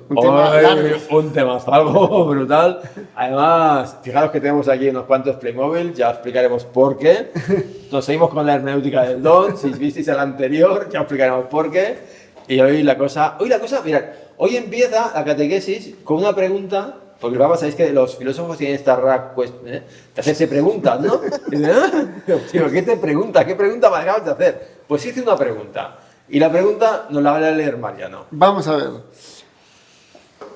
Un tema Hoy, largo. un tema algo brutal. Además, fijaros que tenemos aquí unos cuantos Playmobil, ya explicaremos por qué. Nos seguimos con la hermenéutica del don. Si visteis el anterior, ya explicaremos por qué. Y hoy la cosa, mirad, hoy empieza la catequesis con una pregunta, porque vamos, sabéis que los filósofos tienen esta rara de hacerse preguntas, ¿no? Y dicen, tío, ¿qué te pregunta? ¿Qué pregunta me acabas de hacer? Pues hice una pregunta. Y la pregunta nos la va a leer Mariano. Vamos a ver.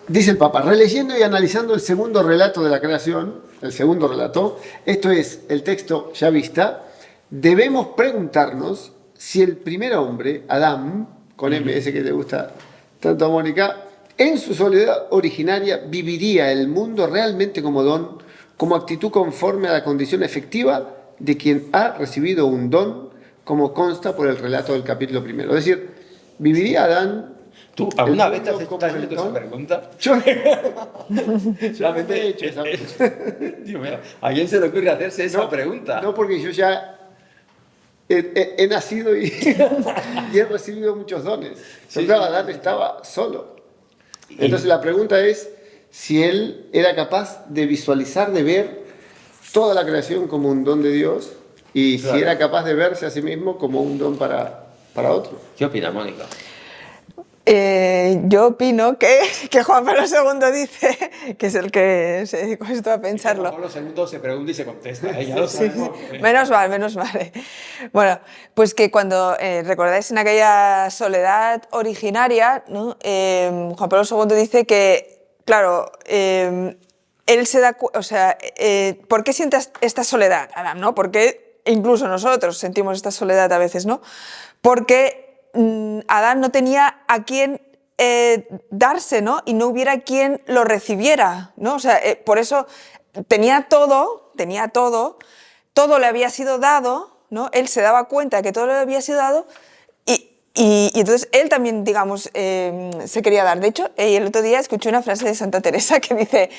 Dice el Papa, releyendo y analizando el segundo relato de la creación, el segundo relato, esto es el texto ya vista, debemos preguntarnos si el primer hombre, Adán, con M, ese que te gusta tanto a Mónica, en su soledad originaria viviría el mundo realmente como don, como actitud conforme a la condición efectiva de quien ha recibido un don, como consta por el relato del capítulo primero. Es decir, ¿viviría Adán? ¿Tú alguna vez te has mundo hecho como el esa don? pregunta? Yo Solamente he hecho esa Dios mío, ¿a quién se le ocurre hacerse esa pregunta? No, porque yo ya he nacido y, y he recibido muchos dones. Pero claro, Adán estaba solo. Entonces la pregunta es si él era capaz de visualizar, de ver toda la creación como un don de Dios y Claro. si era capaz de verse a sí mismo como un don para otro. ¿Qué opinas, Mónica? Yo opino que Juan Pablo II dice, que es el que se dedicó esto a pensarlo. Juan Pablo II se pregunta y se contesta, ya lo sabemos. Menos mal, menos mal. Bueno, pues que cuando recordáis en aquella soledad originaria, ¿no? Juan Pablo II dice que, claro, él se da o sea, ¿por qué siente esta soledad, Adam, no? Porque incluso nosotros sentimos esta soledad a veces, ¿no? Porque Adán no tenía a quién darse, ¿no? Y no hubiera quien lo recibiera, ¿no? O sea, por eso tenía todo, todo le había sido dado, ¿no? Él se daba cuenta de que todo le había sido dado y entonces él también, digamos, se quería dar. De hecho, el otro día escuché una frase de Santa Teresa que dice: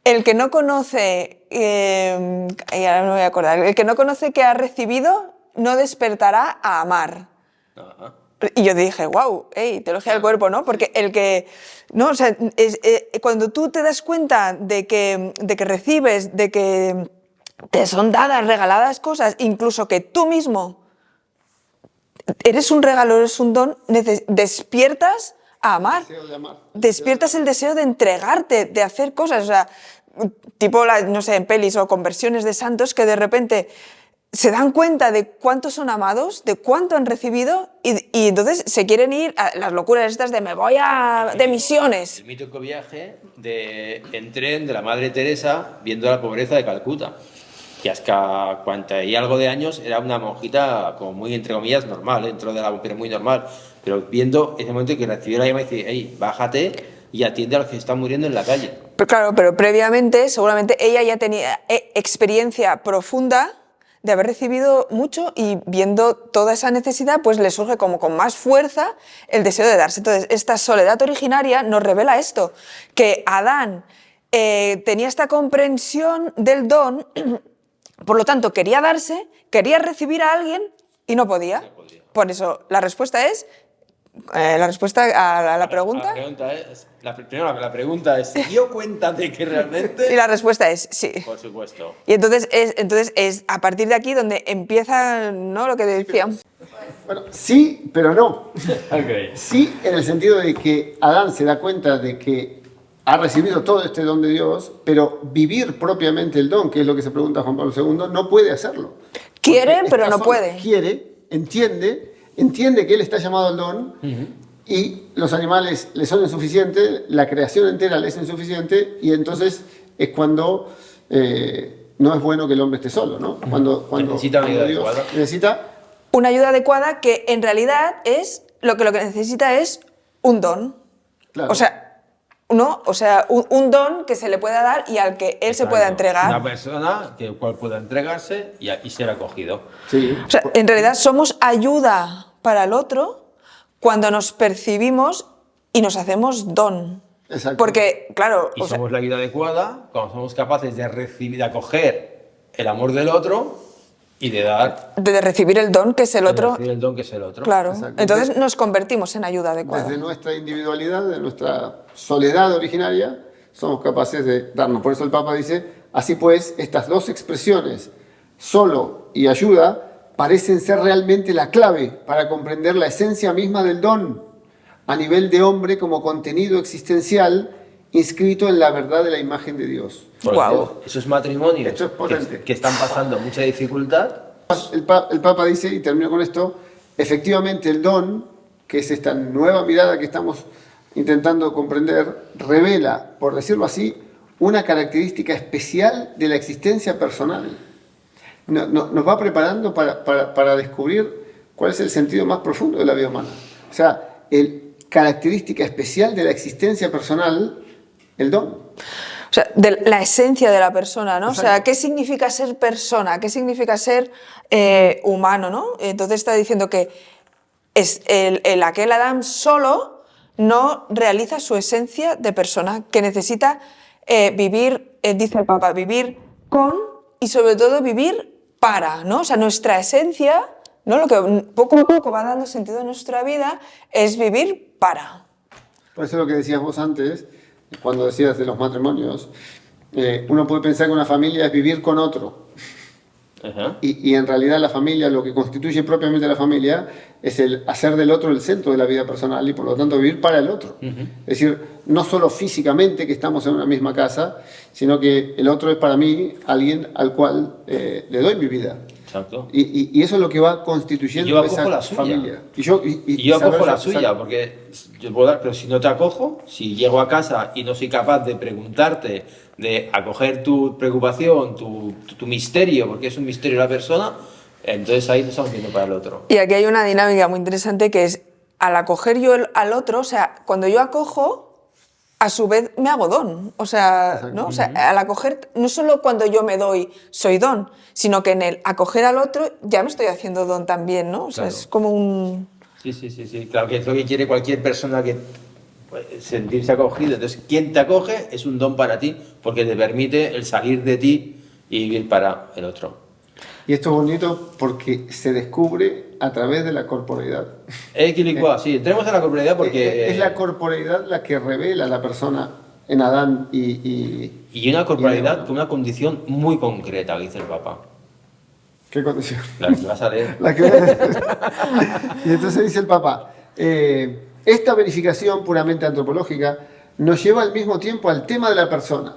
el que no conoce, y ahora no me voy a acordar, el que no conoce que ha recibido no despertará a amar. Ajá. Y yo dije, wow, teología del cuerpo, ¿no? Porque el que, ¿no? O sea, cuando tú te das cuenta de que recibes, de que te son dadas, regaladas cosas, incluso que tú mismo eres un regalo, eres un don, despiertas a amar. Deseo de amar. Despiertas el deseo de entregarte, de hacer cosas, o sea, tipo, no sé, en pelis o conversiones de santos que de repente se dan cuenta de cuánto son amados, de cuánto han recibido y entonces se quieren ir a las locuras estas de me voy de misiones. El mítico viaje en tren de la Madre Teresa viendo la pobreza de Calcuta, que hasta 40 y algo de años era una monjita como muy, entre comillas, normal, dentro de la, pero muy normal, pero viendo ese momento que recibió la llamada y dice, hey, bájate y atiende a los que están muriendo en la calle. Pero claro, pero previamente seguramente ella ya tenía experiencia profunda de haber recibido mucho y viendo toda esa necesidad, pues le surge como con más fuerza el deseo de darse. Entonces, esta soledad originaria nos revela esto, que Adán tenía esta comprensión del don, por lo tanto quería darse, quería recibir a alguien y no podía. Por eso la respuesta es, la respuesta a la pregunta. La pregunta es, ¿se dio cuenta de que realmente...? Y la respuesta es sí. Por supuesto. Y entonces es a partir de aquí donde empieza, ¿no?, lo que decíamos. Bueno, sí, pero no. Okay. Sí, en el sentido de que Adán se da cuenta de que ha recibido todo este don de Dios, pero vivir propiamente el don, que es lo que se pregunta Juan Pablo II, no puede hacerlo. Quiere, Porque pero está no solo. puede. Quiere, entiende que él está llamado al don, y los animales le son insuficientes, la creación entera le es insuficiente, y entonces es cuando no es bueno que el hombre esté solo, ¿no? Cuando Necesita una ayuda Dios adecuada. necesita Una ayuda adecuada que en realidad es lo que necesita es un don. Claro. O sea, ¿no? O sea, un don que se le pueda dar y al que él se pueda entregar. Una persona que el cual pueda entregarse y ser acogido. Sí. O sea, en realidad somos ayuda para el otro cuando nos percibimos y nos hacemos don. Exacto. Porque, claro, Y somos la ayuda adecuada cuando somos capaces de recibir, de acoger el amor del otro Y de dar, de recibir el don que es el otro. recibir el don que es el otro. Claro. Exacto. Entonces nos convertimos en ayuda adecuada. Desde nuestra individualidad, de nuestra soledad originaria, somos capaces de darnos. Por eso el Papa dice, así pues, estas dos expresiones, solo y ayuda, parecen ser realmente la clave para comprender la esencia misma del don, a nivel de hombre como contenido existencial inscrito en la verdad de la imagen de Dios. Guau. Esos matrimonios Esto es potente. que están pasando mucha dificultad. El Papa dice, y termino con esto, efectivamente el don, que es esta nueva mirada que estamos intentando comprender, revela, por decirlo así, una característica especial de la existencia personal. Nos va preparando para descubrir cuál es el sentido más profundo de la vida humana. O sea, característica especial de la existencia personal, el don. O sea, de la esencia de la persona, ¿no? Exacto. O sea, ¿qué significa ser persona? ¿Qué significa ser humano, ¿no? Entonces está diciendo que es aquel Adán solo no realiza su esencia de persona, que necesita vivir, dice el Papa, vivir con y sobre todo vivir para, ¿no? O sea, nuestra esencia, ¿no? Lo que poco a poco va dando sentido a nuestra vida es vivir para. Por eso lo que decías vos antes, cuando decías de los matrimonios, uno puede pensar que una familia es vivir con otro. Ajá. Y en realidad la familia, lo que constituye propiamente la familia, es el hacer del otro el centro de la vida personal y por lo tanto vivir para el otro. Es decir, no solo físicamente que estamos en una misma casa, sino que el otro es para mí alguien al cual le doy mi vida. Exacto. Y eso es lo que va constituyendo Y yo acojo esa la suya. familia. Y yo acojo la exacto. suya, porque yo puedo dar, pero si no te acojo, si llego a casa y no soy capaz de preguntarte, de acoger tu preocupación, tu misterio, porque es un misterio la persona, entonces ahí nos estamos viendo para el otro. Y aquí hay una dinámica muy interesante que es, al acoger yo al otro, o sea, cuando yo acojo, a su vez me hago don. O sea, ¿no? O sea, al acoger, no solo cuando yo me doy, soy don, sino que en el acoger al otro ya me estoy haciendo don también, ¿no? O sea, Claro. es como un... Sí, claro que es lo que quiere cualquier persona que pues, sentirse acogido. Entonces, quien te acoge es un don para ti, porque te permite el salir de ti y vivir para el otro. Y esto es bonito porque se descubre a través de la corporeidad. Sí, entremos en la corporalidad porque... Es la corporeidad la que revela a la persona en Adán Y una corporalidad con una condición muy concreta, dice el Papa. ¿Qué condición? La que vas a leer. La que- Y entonces dice el Papa, esta verificación puramente antropológica nos lleva al mismo tiempo al tema de la persona.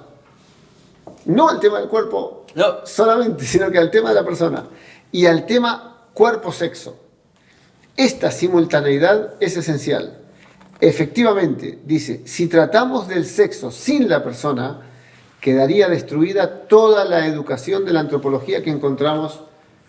No al tema del cuerpo No. solamente, sino que al tema de la persona. Y al tema cuerpo-sexo. Esta simultaneidad es esencial. Efectivamente, dice, si tratamos del sexo sin la persona, quedaría destruida toda la educación de la antropología que encontramos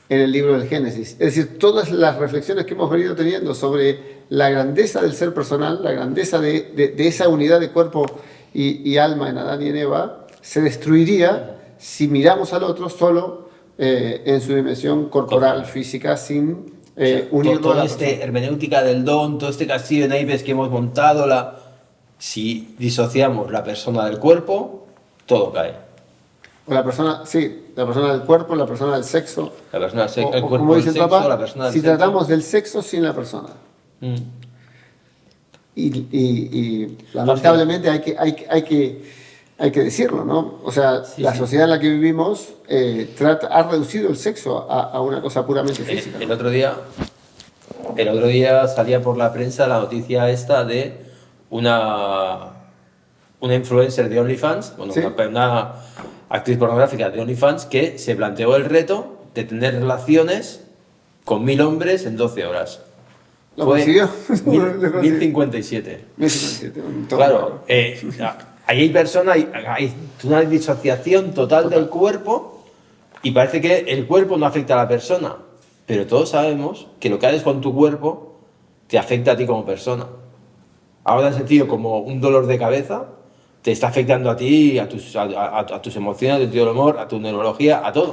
en el libro del Génesis. Es decir, todas las reflexiones que hemos venido teniendo sobre la grandeza del ser personal, la grandeza de esa unidad de cuerpo y alma en Adán y en Eva, se destruiría si miramos al otro solo en su dimensión corporal, física, sin unirlo a Toda la esta persona. hermenéutica del don, todo este castillo de naipes que hemos montado, si disociamos la persona del cuerpo, todo cae. O la persona, sí, la persona del cuerpo, la persona del sexo. La persona del sexo, el O cuerpo como del dice el sexo, Papa, la persona del si sexo. tratamos del sexo sin la persona. Mm. Y lamentablemente hay que decirlo, ¿no? O sea, Sí, la sí. sociedad en la que vivimos ha reducido el sexo a una cosa puramente física. El otro día salía por la prensa la noticia esta de una influencer de OnlyFans, bueno, Sí. una actriz pornográfica de OnlyFans que se planteó el reto de tener relaciones con 1000 hombres en 12 horas. ¿Lo consiguió? Lo consiguió. 1057. 1057, un tono. Claro, ahí hay personas, hay una disociación total del cuerpo y parece que el cuerpo no afecta a la persona, pero todos sabemos que lo que haces con tu cuerpo te afecta a ti como persona. Ahora en sentido como un dolor de cabeza, te está afectando a ti, a tus emociones, a tu sentido del humor, a tu neurología, a todo.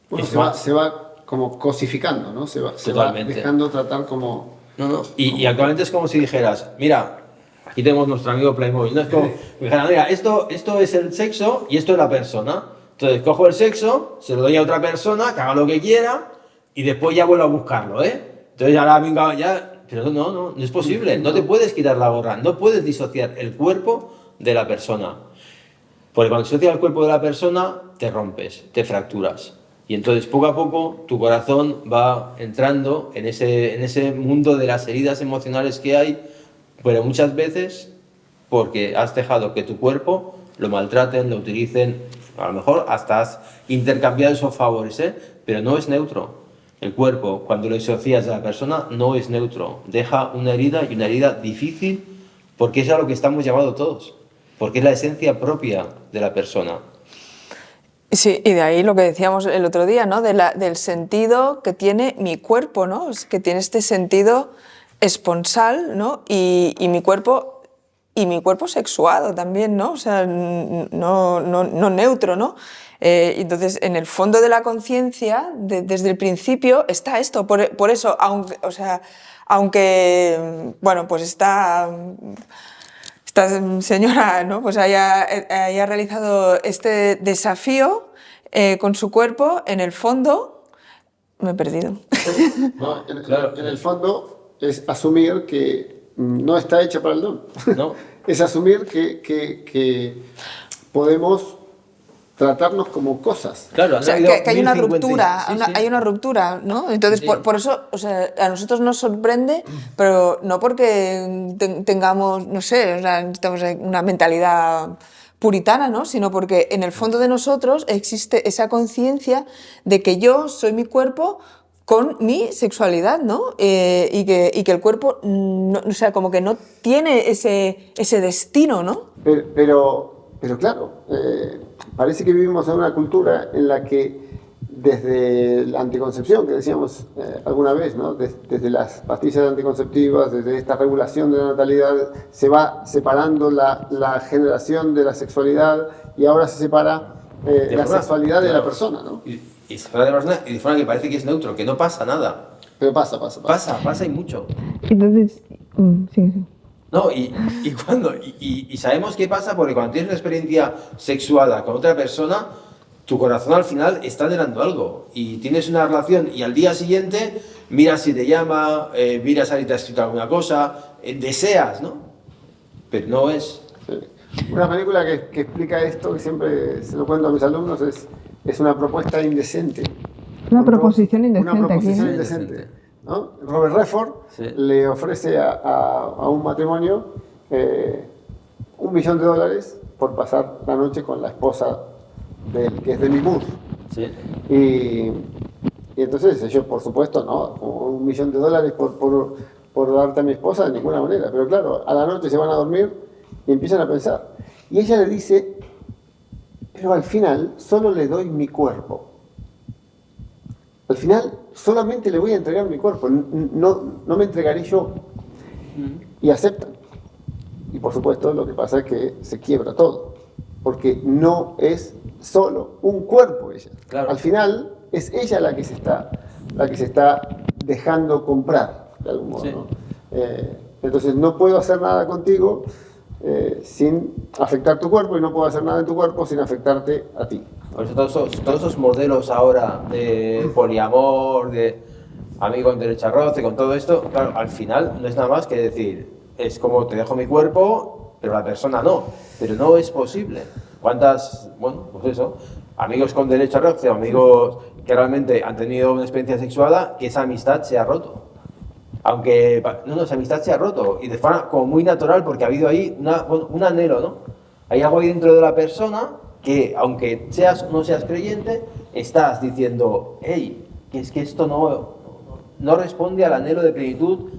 Bueno, Es se va, más- se va como cosificando, ¿no? Se va Totalmente. dejando tratar como... No. Y actualmente es como si dijeras, mira, aquí tenemos nuestro amigo Playmobil, ¿no? Es como, dijeran, mira, esto es el sexo y esto es la persona. Entonces cojo el sexo, se lo doy a otra persona, que haga lo que quiera, y después ya vuelvo a buscarlo, ¿eh? Entonces ahora venga, ya... Pero no es posible. No te puedes quitar la gorra, no puedes disociar el cuerpo de la persona. Porque cuando disocias el cuerpo de la persona, te rompes, te fracturas. Y entonces poco a poco tu corazón va entrando en ese mundo de las heridas emocionales que hay, pero muchas veces porque has dejado que tu cuerpo lo maltraten, lo utilicen, a lo mejor hasta has intercambiado esos favores, ¿eh? Pero no es neutro. El cuerpo, cuando lo disocias de la persona, no es neutro. Deja una herida y una herida difícil porque es a lo que estamos llamados todos. Porque es la esencia propia de la persona. Sí, y de ahí lo que decíamos el otro día, ¿no? Del sentido que tiene mi cuerpo, ¿no? Es que tiene este sentido esponsal, ¿no? Y mi cuerpo sexuado también, ¿no? O sea, no neutro, ¿no? Entonces, en el fondo de la conciencia, desde el principio, está esto. Por eso, aunque, bueno, pues esta señora, ¿no? Pues haya realizado este desafío con su cuerpo, en el fondo me he perdido. No, en el fondo es asumir que no está hecha para el don. No. Es asumir que podemos tratarnos como cosas. Claro, O sea, que hay una ruptura, hay una ruptura, ¿no? Entonces, Sí. por eso, o sea, a nosotros nos sorprende, pero no porque tengamos, no sé, o sea, estamos en una mentalidad puritana, ¿no? Sino porque en el fondo de nosotros existe esa conciencia de que yo soy mi cuerpo con mi sexualidad, ¿no? Y que el cuerpo, no, o sea, como que no tiene ese destino, ¿no? Pero claro, parece que vivimos en una cultura en la que desde la anticoncepción, que decíamos alguna vez, ¿no? Desde las pastillas anticonceptivas, desde esta regulación de la natalidad, se va separando la generación de la sexualidad y ahora se separa la sexualidad de la persona, ¿no? Y se separa de la persona y de forma que parece que es neutro, que no pasa nada. Pero pasa. Pasa y mucho. Entonces, sí. No, y sabemos qué pasa porque cuando tienes una experiencia sexuada con otra persona, tu corazón al final está anhelando algo y tienes una relación y al día siguiente miras si te llama, miras si te ha escrito alguna cosa, deseas, ¿no? Pero no es. Sí. Una película que explica esto, que siempre se lo cuento a mis alumnos, es Una propuesta indecente. Una proposición indecente. Una proposición aquí. indecente. ¿No? Robert Redford Sí. le ofrece a un matrimonio $1 millón por pasar la noche con la esposa de él, que es Demi Moore. Sí. Y entonces ellos, por supuesto, no, como $1 millón por darte a mi esposa, de ninguna manera. Pero claro, a la noche se van a dormir y empiezan a pensar. Y ella le dice, pero al final solo le doy mi cuerpo. Al final solamente le voy a entregar mi cuerpo, no me entregaré yo. Y aceptan. Y por supuesto lo que pasa es que se quiebra todo, porque no es solo un cuerpo ella. Claro. Al final es ella la que se está dejando comprar, de algún modo. Sí. ¿No? Entonces no puedo hacer nada contigo sin afectar tu cuerpo y no puedo hacer nada en tu cuerpo sin afectarte a ti. Por eso todos esos modelos ahora de poliamor, de amigo en derecho a roce, con todo esto, claro, al final no es nada más que decir, es como te dejo mi cuerpo, pero la persona no. Pero no es posible. ¿Cuántas, bueno, pues eso, amigos con derecho a roce, amigos que realmente han tenido una experiencia sexuada, que esa amistad se ha roto? Aunque, no, esa amistad se ha roto y de forma como muy natural porque ha habido ahí un anhelo, ¿no? Hay algo ahí dentro de la persona que, aunque seas o no seas creyente, estás diciendo, hey, que es que esto no responde al anhelo de plenitud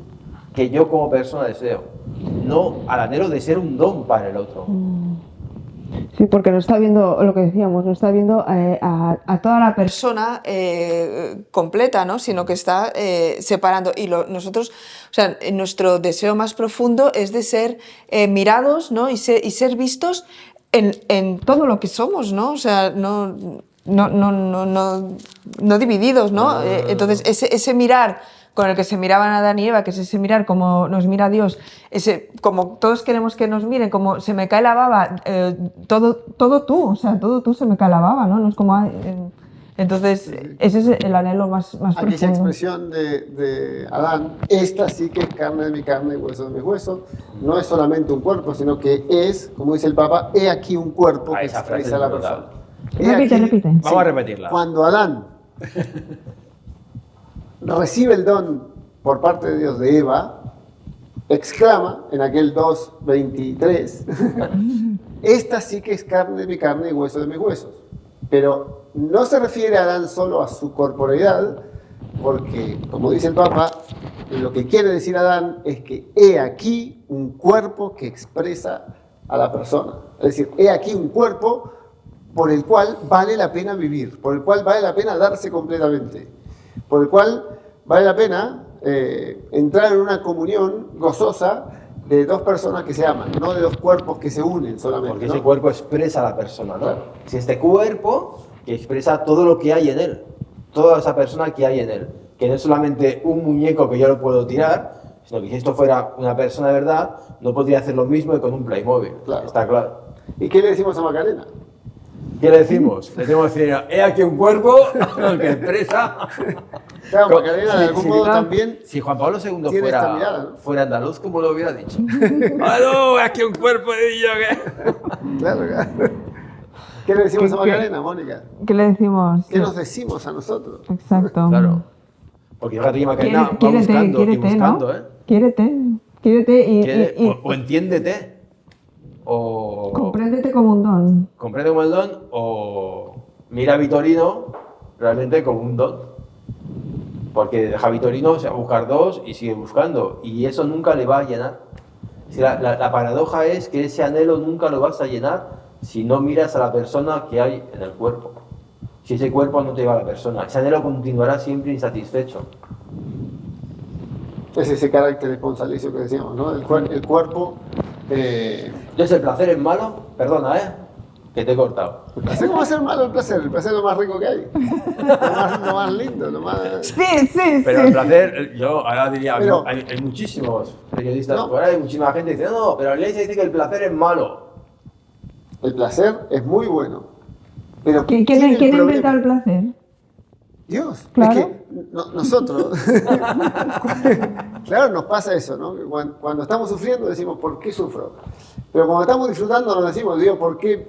que yo como persona deseo, no al anhelo de ser un don para el otro. Sí, porque no está viendo lo que decíamos, no está viendo a toda la persona. Persona completa, ¿no? Sino que está separando. Y nosotros, o sea, nuestro deseo más profundo es de ser mirados, ¿no? Y ser vistos en todo lo que somos, ¿no? O sea, no divididos, ¿no? Entonces, ese mirar con el que se miraban Adán y Eva, que es ese mirar como nos mira Dios, como todos queremos que nos miren, como se me cae la baba, todo tú, o sea, todo tú se me cae la baba, ¿no? No es como... entonces, ese es el anhelo más Aquella profundo. expresión de Adán, esta sí que es carne de mi carne y hueso de mis huesos, no es solamente un cuerpo, sino que es, como dice el Papa, he aquí un cuerpo que Esa frase expresa a es la brutal. persona. Repite. Vamos a repetirla. Cuando Adán recibe el don por parte de Dios de Eva, exclama en aquel 2:23, esta sí que es carne de mi carne y hueso de mis huesos. Pero no se refiere a Adán solo a su corporeidad, porque, como dice el Papa, lo que quiere decir Adán es que he aquí un cuerpo que expresa a la persona. Es decir, he aquí un cuerpo por el cual vale la pena vivir, por el cual vale la pena darse completamente, por el cual vale la pena entrar en una comunión gozosa de dos personas que se aman, no de dos cuerpos que se unen solamente. Porque ¿no? ese cuerpo expresa a la persona, ¿no? Claro. Es este cuerpo que expresa todo lo que hay en él, toda esa persona que hay en él, que no es solamente un muñeco que yo lo puedo tirar, sino que si esto fuera una persona de verdad, no podría hacer lo mismo que con un Playmobil, Claro. está claro. ¿Y qué le decimos a Macarena? ¿Qué le decimos? Le tenemos que decir, he aquí un cuerpo que expresa... Claro, Macarena de algún modo también Si Juan Pablo II tiene esta mirada, fuera, ¿no? fuera andaluz, ¿cómo lo hubiera dicho? ¡Ah, no! Aquí un cuerpo de niño que... Claro, claro. ¿Qué le decimos a Macarena, Mónica? ¿Qué le decimos? ¿Qué nos decimos a nosotros? Exacto. Claro. Porque fíjate que Macarena va buscando y buscando, ¿no? ¿eh? Quiérete y O entiéndete. O compréndete como un don. comprende como el don. O mira a Vitorino realmente como un don. Porque deja a Vitorino, se va a buscar dos y sigue buscando. Y eso nunca le va a llenar. Si la paradoja es que ese anhelo nunca lo vas a llenar si no miras a la persona que hay en el cuerpo. Si ese cuerpo no te lleva a la persona, ese anhelo continuará siempre insatisfecho. Es ese carácter esponsalicio que decíamos, ¿no? El cuerpo... Entonces, ¿el placer es malo? Perdona, que te he cortado. ¿El placer cómo va a ser malo el placer? El placer es lo más rico que hay. Lo más lindo, lo más... Sí. Pero el placer, yo ahora diría, Pero- hay muchísimos periodistas No. por ahí, muchísima gente que dice, no, pero la iglesia dice que el placer es malo. El placer es muy bueno. Pero ¿Quién tiene el ha inventado problema- el placer? Dios. Claro. Es que nosotros, claro, nos pasa eso, ¿no? Cuando estamos sufriendo decimos, ¿por qué sufro? Pero cuando estamos disfrutando nos decimos, Dios, ¿por qué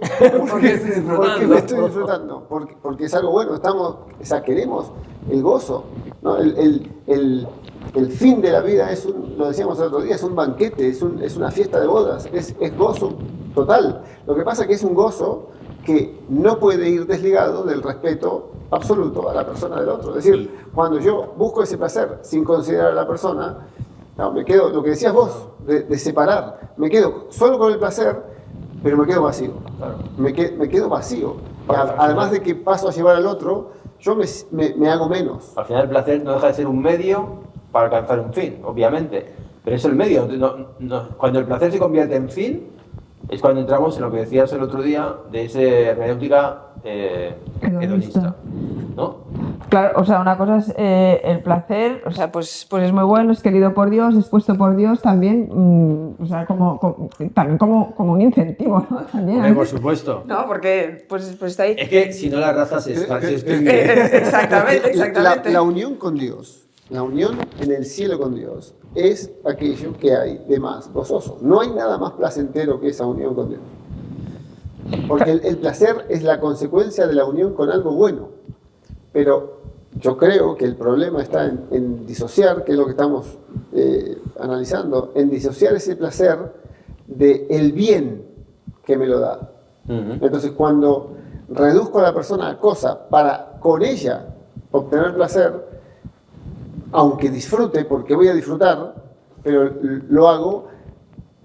me estoy disfrutando? Porque es algo bueno, queremos el gozo, ¿no? El fin de la vida es lo decíamos el otro día, es un banquete, es una fiesta de bodas, es gozo total. Lo que pasa es que es un gozo que no puede ir desligado del respeto absoluto a la persona del otro. Es decir, cuando yo busco ese placer sin considerar a la persona, no, me quedo, lo que decías vos, de separar, me quedo solo con el placer, pero me quedo vacío. Claro. Me quedo vacío. Además de que paso a llevar al otro, yo me hago menos. Al final el placer no deja de ser un medio para alcanzar un fin, obviamente. Pero es el medio. Cuando el placer se convierte en fin, es cuando entramos en lo que decías el otro día de esa hermenéutica hedonista. ¿No? Claro, o sea, una cosa es el placer, o sea, pues es muy bueno, es querido por Dios, es puesto por Dios también, o sea, también como un incentivo, ¿no? También. Hombre, por supuesto. No, porque pues está ahí. Es que si no la raza se extingue. Exactamente. La unión con Dios, la unión en el cielo con Dios, es aquello que hay de más gozoso. No hay nada más placentero que esa unión con Dios. Porque el placer es la consecuencia de la unión con algo bueno. Pero yo creo que el problema está en disociar, que es lo que estamos analizando, en disociar ese placer del bien que me lo da. Entonces, cuando reduzco a la persona a cosa para con ella obtener placer, aunque disfrute, porque voy a disfrutar, pero lo hago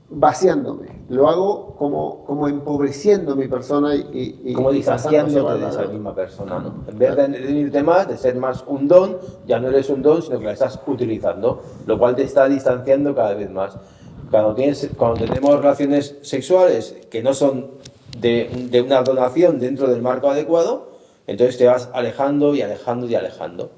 vaciándome, lo hago como empobreciendo mi persona y Como distanciándote de esa misma persona, ¿no? En vez de irte más, de ser más un don, ya no eres un don, sino que la estás utilizando, lo cual te está distanciando cada vez más. Cuando tenemos relaciones sexuales que no son de una donación dentro del marco adecuado, entonces te vas alejando y alejando y alejando.